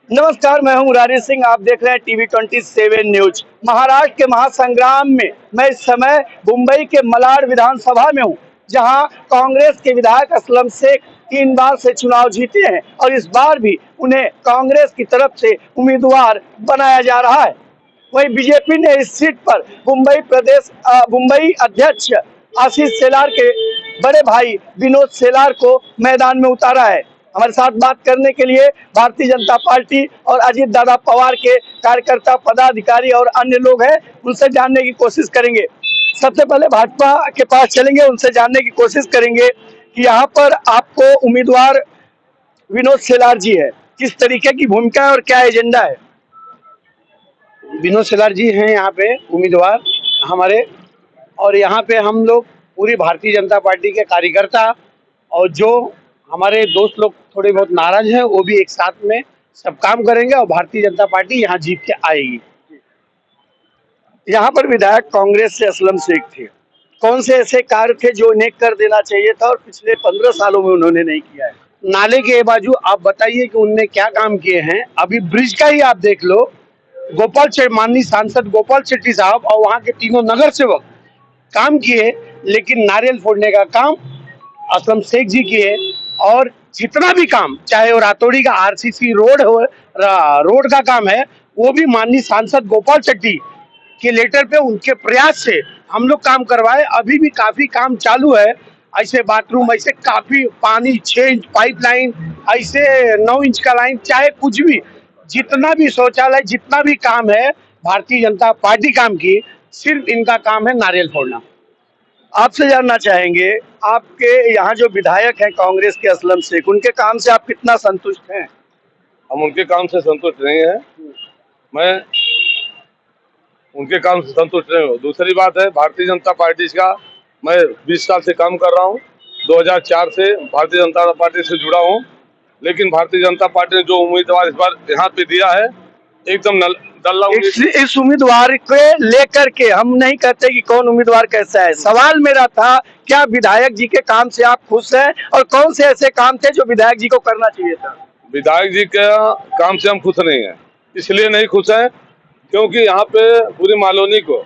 नमस्कार, मैं हूं मुरारी सिंह। आप देख रहे हैं टीवी 27 न्यूज। महाराष्ट्र के महासंग्राम में मैं इस समय मुंबई के मलाड विधानसभा में हूं, जहां कांग्रेस के विधायक असलम शेख 3 बार से चुनाव जीते हैं और इस बार भी उन्हें कांग्रेस की तरफ से उम्मीदवार बनाया जा रहा है। वहीं बीजेपी ने इस सीट पर मुंबई अध्यक्ष आशीष शेलार के बड़े भाई विनोद शेलार को मैदान में उतारा है। हमारे साथ बात करने के लिए भारतीय जनता पार्टी और अजीत दादा पवार के कार्यकर्ता, पदाधिकारी और अन्य लोग हैं। उनसे जानने की कोशिश करेंगे। सबसे पहले भाजपा के पास चलेंगे, उनसे जानने की कोशिश करेंगे कि यहाँ पर आपको उम्मीदवार विनोद शेलार जी है, किस तरीके की भूमिका है और क्या एजेंडा है? विनोद शेलार जी हैं यहाँ पे उम्मीदवार हमारे। और यहाँ पे हम लोग पूरी भारतीय जनता पार्टी के कार्यकर्ता और जो हमारे दोस्त लोग थोड़े बहुत नाराज हैं वो भी एक साथ में सब काम करेंगे और भारतीय जनता पार्टी यहाँ जीत के आएगी। यहाँ पर विधायक कांग्रेस से असलम शेख थे। कौन से ऐसे कार्य थे जो उन्हें कर देना चाहिए था और पिछले 15 सालों में उन्होंने नहीं किया है? नाले के बाजू आप बताइए कि उनने क्या काम किए हैं। अभी ब्रिज का ही आप देख लो, माननीय सांसद गोपाल शेट्टी साहब और वहाँ के तीनों नगर सेवक काम किए, लेकिन नारियल फोड़ने का काम असलम शेख जी किए। और जितना भी काम, चाहे वो रातौड़ी का आरसीसी रोड का काम है, वो भी माननीय सांसद गोपाल शेट्टी के लेटर पे उनके प्रयास से हम लोग काम करवाए। अभी भी काफी काम चालू है। ऐसे बाथरूम, ऐसे काफी पानी 6 इंच पाइपलाइन, ऐसे 9 इंच का लाइन, चाहे कुछ भी, जितना भी शौचालय, जितना भी काम है भारतीय जनता पार्टी काम की, सिर्फ इनका काम है नारियल फोड़ना। आपसे जानना चाहेंगे, आपके यहाँ जो विधायक हैं कांग्रेस के असलम शेख, उनके काम से आप कितना संतुष्ट हैं? हम उनके काम से संतुष्ट नहीं है। मैं उनके काम से संतुष्ट नहीं हूँ। दूसरी बात है, भारतीय जनता पार्टी का मैं 20 साल से काम कर रहा हूँ। 2004 से भारतीय जनता पार्टी से जुड़ा हूँ, लेकिन भारतीय जनता पार्टी ने जो उम्मीदवार इस बार यहाँ पे दिया है, एकदम डल्ला इस उम्मीदवार को लेकर के हम नहीं कहते कि कौन उम्मीदवार कैसा है। सवाल मेरा था, क्या विधायक जी के काम से आप खुश हैं और कौन से ऐसे काम थे जो विधायक जी को करना चाहिए था? विधायक जी के काम से हम खुश नहीं है। इसलिए नहीं खुश है क्योंकि यहाँ पे पूरी मालोनी को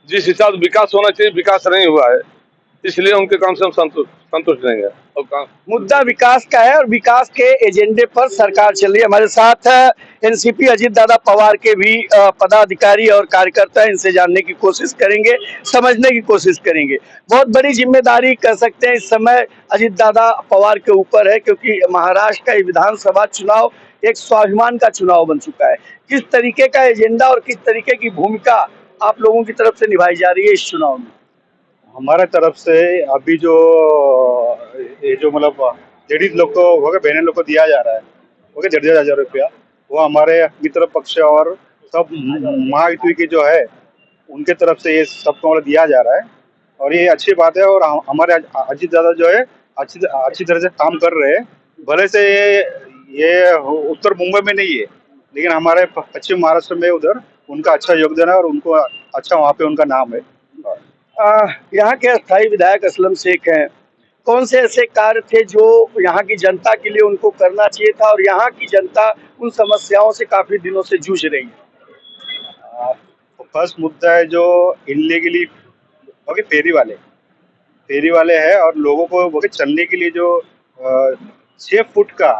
जिस हिसाब से विकास होना चाहिए, विकास नहीं हुआ है। इसलिए उनके काम से हम संतुष्ट नहीं है। और मुद्दा विकास का है और विकास के एजेंडे पर सरकार चल रही है। हमारे साथ एनसीपी अजीत दादा पवार के भी पदाधिकारी और कार्यकर्ता, इनसे जानने की कोशिश करेंगे, समझने की कोशिश करेंगे। बहुत बड़ी जिम्मेदारी कह सकते हैं इस समय अजीत दादा पवार के ऊपर है, क्योंकि महाराष्ट्र का विधानसभा चुनाव एक स्वाभिमान का चुनाव बन चुका है। किस तरीके का एजेंडा और किस तरीके की भूमिका आप लोगों की तरफ से निभाई जा रही है इस चुनाव में? हमारे तरफ से अभी जो ये जो मतलब लेडीज लोग को हो गए, बहने लोग को दिया जा रहा है, हो गया 1,500 रुपया, वो हमारे मित्र पक्ष और सब महायुति की जो है उनके तरफ से ये सबको मतलब दिया जा रहा है। और ये अच्छी बात है। और हमारे अजीत दादा जो है अच्छी तरह से काम कर रहे हैं। भले से ये उत्तर मुंबई में नहीं है, लेकिन हमारे पश्चिम महाराष्ट्र में उधर उनका अच्छा योगदान है और उनको अच्छा वहाँ पे उनका नाम है। यहाँ के अस्थायी विधायक असलम शेख हैं। कौन से ऐसे कार्य थे जो यहाँ की जनता के लिए उनको करना चाहिए था और यहाँ की जनता उन समस्याओं से काफी दिनों से जूझ रही है? फर्स्ट मुद्दा है जो इनलीगली ओके फेरी वाले हैं और लोगों को ओके चलने के लिए जो 6 फुट का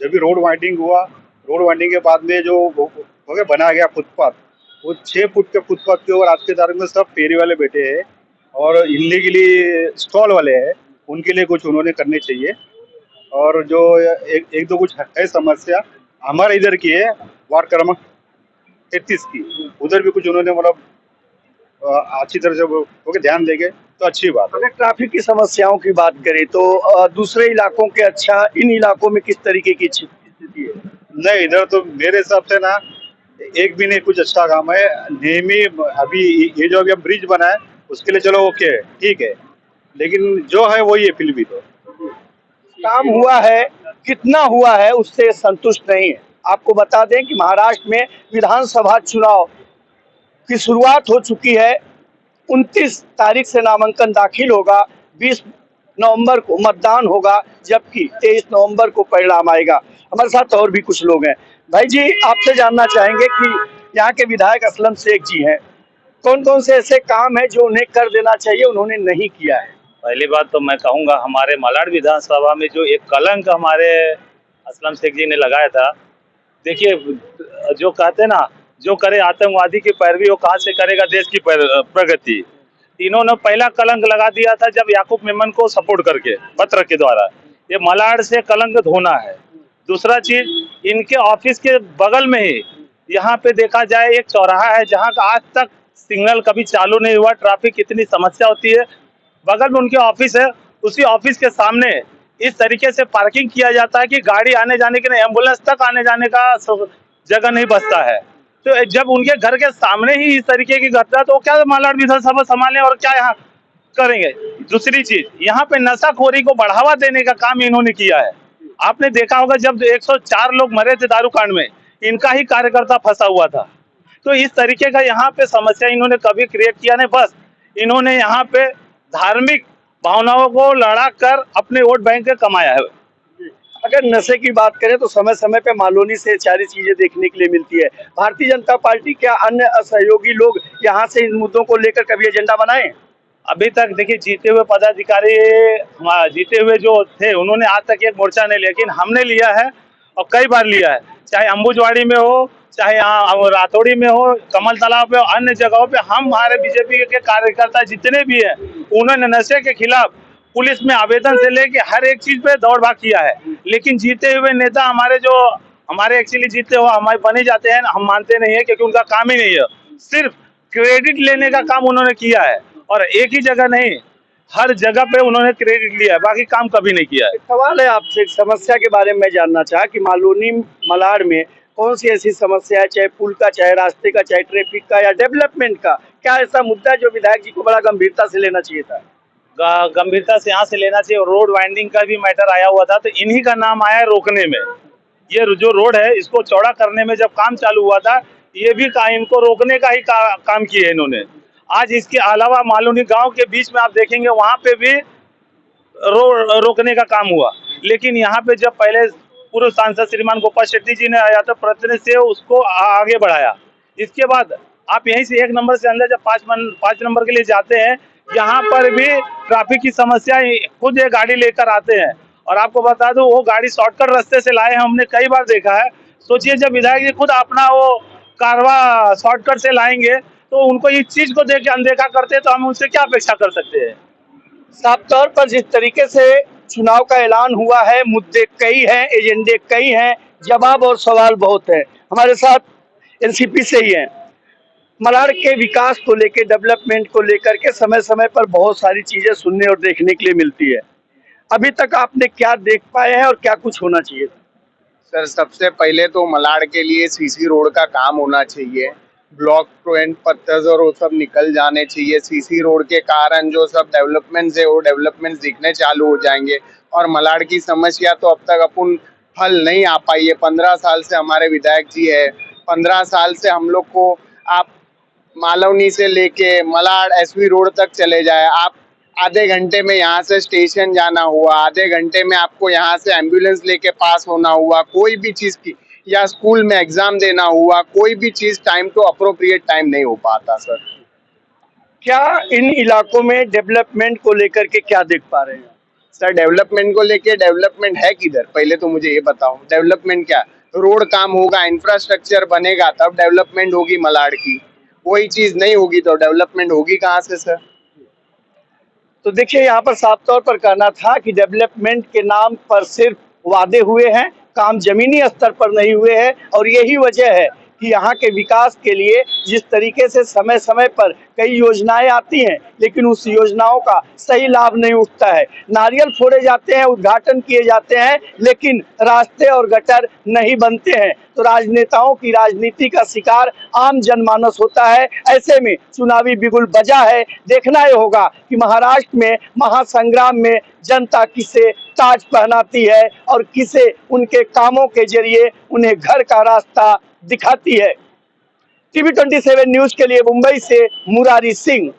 जब भी रोड वाइडिंग हुआ, रोड वाइडिंग के बाद में जो ओके बनाया गया फुटपाथ, वो 6 फुट के फुटपाथ के ऊपर आज के तारीख में सब फेरी वाले बैठे हैं और इनलीगली स्टॉल वाले हैं, उनके लिए कुछ उन्होंने करने चाहिए। और जो एक दो कुछ है समस्या हमारे इधर की है, वार्ड क्रमांक 33 की, उधर भी कुछ उन्होंने मतलब अच्छी तरह से ओके ध्यान देंगे तो अच्छी बात है। अगर ट्रैफिक की समस्याओं की बात करें तो दूसरे इलाकों के अच्छा, इन इलाकों में किस तरीके की स्थिति है? नहीं, इधर तो मेरे हिसाब से ना एक भी नहीं कुछ अच्छा काम है। नेमी अभी ये जो अभी ब्रिज बना है उसके लिए चलो ओके है, ठीक है, लेकिन जो है वही है। फिर भी तो काम हुआ है, कितना हुआ है उससे संतुष्ट नहीं है। आपको बता दें कि महाराष्ट्र में विधानसभा चुनाव की शुरुआत हो चुकी है। 29 तारीख से नामांकन दाखिल होगा। 20 नवंबर को मतदान होगा, जबकि 23 नवंबर को परिणाम आएगा। हमारे साथ और भी कुछ लोग हैं। भाई जी, आपसे जानना चाहेंगे कि यहाँ के विधायक असलम शेख जी हैं, कौन कौन से ऐसे काम है जो उन्हें कर देना चाहिए, उन्होंने नहीं किया है? पहली बात तो मैं कहूंगा, हमारे मालाड विधानसभा में जो एक कलंक हमारे असलम शेख जी ने लगाया था, देखिए, जो कहते हैं ना, जो करे आतंकवादी की पैरवी वो कहाँ से करेगा देश की प्रगति। इन्होंने पहला कलंक लगा दिया था जब याकूब मेमन को सपोर्ट करके पत्र के द्वारा। ये मलाड से कलंक धोना है। दूसरा चीज, इनके ऑफिस के बगल में ही यहाँ पे देखा जाए एक चौराहा है जहाँ का आज तक सिग्नल कभी चालू नहीं हुआ। ट्रैफिक कितनी समस्या होती है। बगल में उनके ऑफिस है, उसी ऑफिस के सामने इस तरीके से पार्किंग किया जाता है कि गाड़ी आने जाने के लिए, एम्बुलेंस तक आने जाने का जगह नहीं बचता है। तो जब उनके घर के सामने ही इस तरीके की घटना, तो क्या मालाड विधानसभा संभालें और क्या यहाँ करेंगे। दूसरी चीज, यहाँ पे नशाखोरी को बढ़ावा देने का काम इन्होंने किया है। आपने देखा होगा जब 104 लोग मरे थे दारू कांड में, इनका ही कार्यकर्ता फंसा हुआ था। तो इस तरीके का यहाँ पे समस्या इन्होंने कभी क्रिएट किया नहीं। बस इन्होंने यहाँ पे धार्मिक भावनाओं को लड़ा कर अपने वोट बैंक के कमाया है। अगर नशे की बात करें तो समय समय पे मालोनी से सारी चीजें देखने के लिए मिलती है। भारतीय जनता पार्टी क्या अन्य असहयोगी लोग यहाँ से इन मुद्दों को लेकर कभी एजेंडा बनाए? अभी तक देखिए, जीते हुए पदाधिकारी, जीते हुए जो थे, उन्होंने आज तक एक मोर्चा नहीं लिया, लेकिन हमने लिया है और कई बार लिया है। चाहे अंबुजवाड़ी में हो, चाहे यहाँ रातौड़ी में हो, कमल तालाब पे, अन्य जगहों पे हम, हमारे बीजेपी के कार्यकर्ता जितने भी हैं, उन्होंने नशे के खिलाफ पुलिस में आवेदन से लेके हर एक चीज पे दौड़ भाग किया है। लेकिन जीते हुए नेता हमारे एक्चुअली जीते हुए हमारे बने जाते हैं, हम मानते नहीं है, क्योंकि उनका काम ही नहीं है। सिर्फ क्रेडिट लेने का काम उन्होंने किया है, और एक ही जगह नहीं, हर जगह पे उन्होंने क्रेडिट लिया है, बाकी काम कभी नहीं किया है। सवाल है आपसे, एक समस्या के बारे में मैं जानना चाहा कि मालोनी मलाड में कौन सी ऐसी समस्या है, चाहे पुल का, चाहे रास्ते का, चाहे ट्रैफिक का या डेवलपमेंट का, क्या ऐसा मुद्दा है जो विधायक जी को बड़ा गंभीरता से लेना चाहिए था? गंभीरता से यहाँ से लेना चाहिए। रोड वाइंडिंग का भी मैटर आया हुआ था, तो इन्हीं का नाम आया रोकने में। ये जो रोड है, इसको चौड़ा करने में जब काम चालू हुआ था, ये भी इनको रोकने का ही काम किए इन्होंने। आज इसके अलावा मालूनी गांव के बीच में आप देखेंगे, वहां पे भी रोकने का काम हुआ। लेकिन यहाँ पे जब पहले पूर्व सांसद श्रीमान गोपाल शेट्टी जी ने आया था प्रतिनिधि से, उसको आगे बढ़ाया। इसके बाद आप यहीं से 1 नंबर से अंदर जब 5 नंबर के लिए जाते हैं, यहाँ पर भी ट्रैफिक की समस्या, खुद एक गाड़ी लेकर आते हैं। और आपको बता दूं, वो गाड़ी शॉर्टकट रास्ते से लाए हैं, हमने कई बार देखा है। सोचिए, जब विधायक जी खुद अपना वो कारवा शॉर्टकट से लाएंगे, तो उनको इस चीज को देख के अनदेखा करते हैं, तो हम उनसे क्या अपेक्षा कर सकते हैं। साफ तौर पर जिस तरीके से चुनाव का ऐलान हुआ है, मुद्दे कई हैं, एजेंडे कई हैं, जवाब और सवाल बहुत है। हमारे साथ एनसीपी से ही हैं। मलाड के विकास को लेकर, डेवलपमेंट को लेकर के समय समय पर बहुत सारी चीजें सुनने और देखने के लिए मिलती है। अभी तक आपने क्या देख पाए हैं और क्या कुछ होना चाहिए? सर, सबसे पहले तो मलाड के लिए सीसी रोड का काम होना चाहिए। ब्लॉक पॉइंट पत्थर और वो सब निकल जाने चाहिए। सीसी रोड के कारण जो सब डेवलपमेंट्स है, वो डेवलपमेंट्स दिखने चालू हो जाएंगे। और मलाड की समस्या तो अब तक अपन हल नहीं आ पाई है। 15 साल से हमारे विधायक जी है। 15 साल से हम लोग को, आप मालवनी से लेके मलाड एसवी रोड तक चले जाए, आप आधे घंटे में यहाँ से स्टेशन जाना हुआ, आधे घंटे में आपको यहाँ से एम्बुलेंस लेके पास होना हुआ, कोई भी चीज़ की, या स्कूल में एग्जाम देना हुआ, कोई भी चीज़ टाइम टू अप्रोप्रिएट टाइम नहीं हो पाता सर। क्या इन इलाकों में डेवलपमेंट को लेकर के क्या देख पा रहे हैं? सर, डेवलपमेंट को लेके, डेवलपमेंट है किधर, पहले तो मुझे ये बताओ। डेवलपमेंट क्या, रोड काम होगा, इंफ्रास्ट्रक्चर बनेगा, तब डेवलपमेंट होगी मलाड की। कोई चीज़ नहीं होगी तो डेवलपमेंट होगी कहाँ से सर? तो देखिए, यहाँ पर साफ तौर पर कहना था कि डेवलपमेंट के नाम पर सिर्फ वादे हुए हैं, काम जमीनी स्तर पर नहीं हुए हैं। और यही वजह है कि यहाँ के विकास के लिए जिस तरीके से समय समय पर कई योजनाएं आती हैं, लेकिन उस योजनाओं का सही लाभ नहीं उठता है। नारियल फोड़े जाते हैं, उद्घाटन किए जाते हैं, लेकिन रास्ते और गटर नहीं बनते हैं। तो राजनेताओं की राजनीति का शिकार आम जनमानस होता है। ऐसे में चुनावी बिगुल बजा है। देखना ये होगा कि महाराष्ट्र में महासंग्राम में जनता किसे ताज पहनाती है और किसे उनके कामों के जरिए उन्हें घर का रास्ता दिखाती है। टीवी 27 न्यूज के लिए मुंबई से मुरारी सिंह।